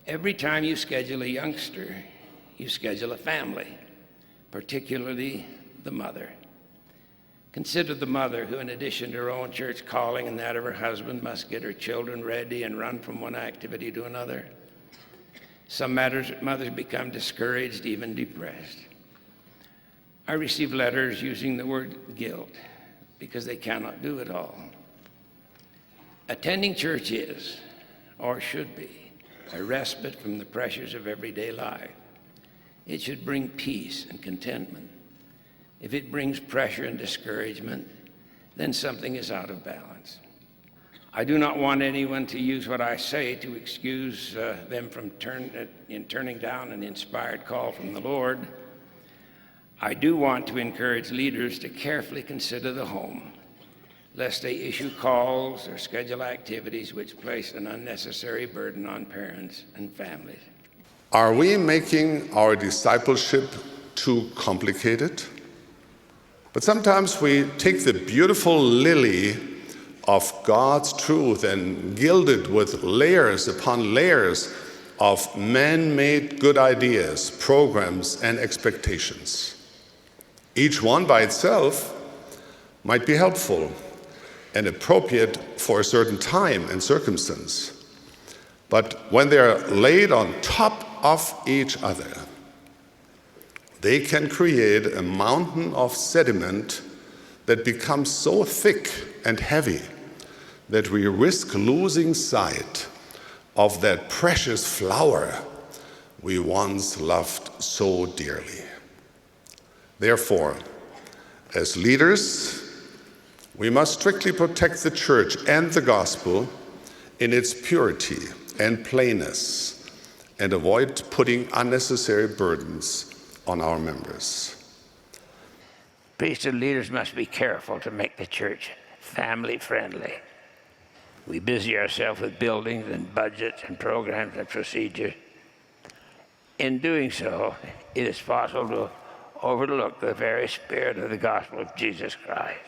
Every time you schedule a youngster, you schedule a family, particularly the mother. Consider the mother who, in addition to her own church calling and that of her husband, must get her children ready and run from one activity to another. Some mothers become discouraged, even depressed. I receive letters using the word guilt because they cannot do it all. Attending church is, or should be, a respite from the pressures of everyday life. It should bring peace and contentment. If it brings pressure and discouragement, then something is out of balance. I do not want anyone to use what I say to excuse them from turning down an inspired call from the Lord. I do want to encourage leaders to carefully consider the home, lest they issue calls or schedule activities which place an unnecessary burden on parents and families. Are we making our discipleship too complicated? But sometimes we take the beautiful lily of God's truth and gild it with layers upon layers of man-made good ideas, programs, and expectations. Each one by itself might be helpful and appropriate for a certain time and circumstance. But when they are laid on top of each other, they can create a mountain of sediment that becomes so thick and heavy that we risk losing sight of that precious flower we once loved so dearly. Therefore, as leaders, we must strictly protect the church and the gospel in its purity and plainness and avoid putting unnecessary burdens on our members. Priesthood leaders must be careful to make the church family-friendly. We busy ourselves with buildings and budgets and programs and procedures. In doing so, it is possible to overlook the very spirit of the gospel of Jesus Christ.